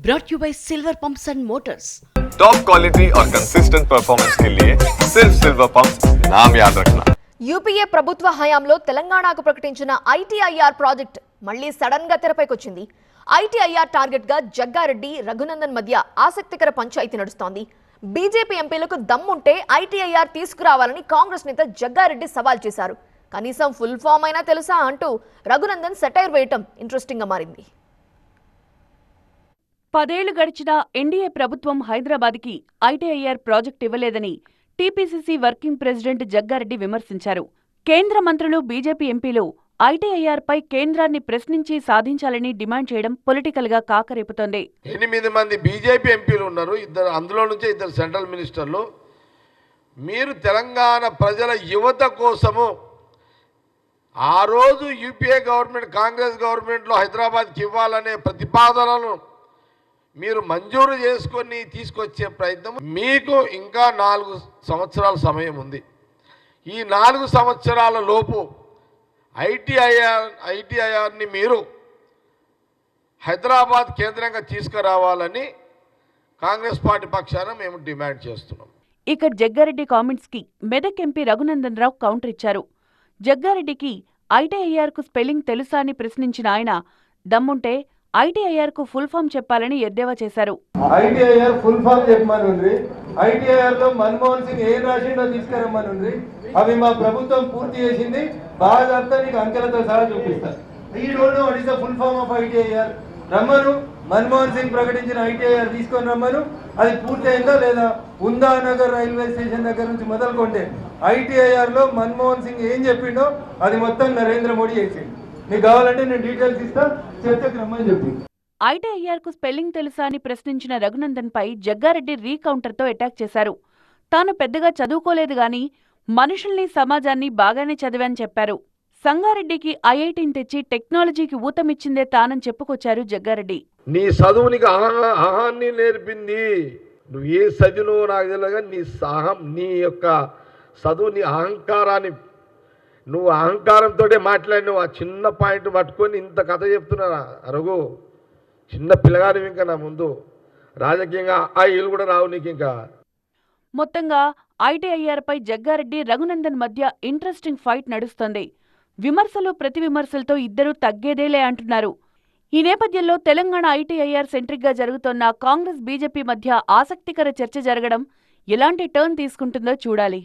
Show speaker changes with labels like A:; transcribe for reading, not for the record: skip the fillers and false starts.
A: brought you by Silver Pumps and Motors.
B: Top quality और consistent performance के लिए सिर्फ सिल्वर पंप्स नाम याद रखना.
C: యూపీఏ ప్రభుత్వ హయాంలో తెలంగాణకు ప్రకటించిన ఐటీఐఆర్ ప్రాజెక్ట్ మళ్ళీ సడన్ గా తెరపైకొచ్చింది. ఐటీఐఆర్ టార్గెట్ గా జగ్గారెడ్డి రఘునందన్ మధ్య ఆసక్తికర పంచాయతీ నడుస్తోంది. బీజేపీ ఎంపీలకు దమ్ముంటే ఐటీఐఆర్ తీసుకురావాలని కాంగ్రెస్ నేత జగ్గారెడ్డి సవాల్ చేశారు. కనీసం ఫుల్ ఫామ్ అయినా తెలుసా అంటూ రఘునందన్ సెటైర్ వేయటం ఇంట్రెస్టింగ్ గా మారింది.
D: 10 ఏళ్లు గడిచినా ఎన్డీఏ ప్రభుత్వం హైదరాబాద్కి ఐటీఐఆర్ ప్రాజెక్ట్ ఇవ్వలేదని టీపీసీసీ వర్కింగ్ ప్రెసిడెంట్ జగ్గారెడ్డి విమర్శించారు. కేంద్ర మంత్రులు, బీజేపీ ఎంపీలు ఐటీఐఆర్పై కేంద్రాన్ని ప్రశ్నించి సాధించాలని డిమాండ్ చేయడం పొలిటికల్ గా కాకరేపుతోంది.
E: 8 మంది బీజేపీ ఎంపీలు ఉన్నారు, అందులో నుంచే 2 సెంట్రల్ మినిస్టర్లు. మీరు తెలంగాణ ప్రజల యువత కోసము ఆ రోజు యూపీఏ గవర్నమెంట్, కాంగ్రెస్ గవర్నమెంట్లో హైదరాబాద్కి ఇవ్వాలనే ప్రతిపాదనను మీరు మంజూరు చేసుకొని తీసుకొచ్చే ప్రయత్నం, మీకు ఇంకా 4 సంవత్సరాల సమయం ఉంది. ఈ 4 సంవత్సరాల లోపు ఐటీఐఆర్ని మీరు హైదరాబాద్ కేంద్రంగా తీసుకురావాలని కాంగ్రెస్ పార్టీ పక్షాన మేము డిమాండ్ చేస్తున్నాం.
D: ఇక జగ్గారెడ్డి కామెంట్స్ కి మెదక్ ఎంపీ రఘునందన్ రావు కౌంటర్ ఇచ్చారు. జగ్గారెడ్డికి ఐటీఐఆర్ కు స్పెల్లింగ్ తెలుసా అని ప్రశ్నించిన ఆయన, దమ్ముంటే ఐటీఐఆర్ కు ఫుల్ ఫామ్ చెప్పాలని ఎద్దేవా చేశారు.
F: ఐటీఐఆర్ ఫుల్ ఫామ్ చెప్పమని, ఐటీఐఆర్ లో మన్మోహన్ సింగ్ ఏం రాసిండో తీసుకురమ్మని, అవి మా ప్రభుత్వం పూర్తి చేసింది. బాగా అంతా నీకు అంకెలతో సహా చూపిస్తారు. ఈ don't know what is the full form of ITIR. రమ్మను, మన్మోహన్ సింగ్ ప్రకటించిన ఐటీఐఆర్ తీసుకొని రమ్మను. అది పూర్తి అయిందా లేదా? ఉందానగర్ రైల్వే స్టేషన్ దగ్గర నుంచి మొదలుకుంటే ఐటీఐఆర్ లో మన్మోహన్ సింగ్ ఏం చెప్పిండో అది మొత్తం నరేంద్ర మోడీ చేసిండు. మీకు కావాలంటే నేను డీటెయిల్స్ ఇస్తా, చర్చకు రమ్మని చెప్పి.
D: ఐటీఐఆర్ కు స్పెల్లింగ్ తెలుసా అని ప్రశ్నించిన రఘునందన్ పై జగ్గారెడ్డి రీకౌంటర్ తో అటాక్ చేశారు. తాను పెద్దగా చదువుకోలేదు గాని మనుషుల్ని, సమాజాన్ని బాగానే చదివాని చెప్పారు. సంగారెడ్డికి ఐఐటీని తెచ్చి టెక్నాలజీకి ఊతమిచ్చిందే తానని చెప్పుకొచ్చారు జగ్గారెడ్డి.
E: నీ చదువునికి అహాన్ని నేర్పింది. నువ్వు ఏ చదివినో నాకు తెలియగా నీ యొక్క చదువు, నీ అహంకారాన్ని, నువ్వు అహంకారంతో మాట్లాడినావు. ఆ చిన్న పాయింట్ పట్టుకొని ఇంత కథ చెప్తున్నారా రఘు? చిన్న పిల్లగాని ఇంకా నా ముందు రాజకీయంగా ఆ ఇల్లు కూడా రావు నీకు. ఇంకా
D: మొత్తంగా ఐటీఐఆర్ పై జగ్గారెడ్డి, రఘునందన్ మధ్య ఇంట్రెస్టింగ్ ఫైట్ నడుస్తోంది. విమర్శలు, ప్రతి విమర్శలతో ఇద్దరూ తగ్గేదేలే అంటున్నారు. ఈ నేపథ్యంలో తెలంగాణ ఐటీఐఆర్ సెంట్రిక్ గా జరుగుతోన్న కాంగ్రెస్, బీజేపీ మధ్య ఆసక్తికర చర్చ జరగడం ఎలాంటి టర్న్ తీసుకుంటుందో చూడాలి.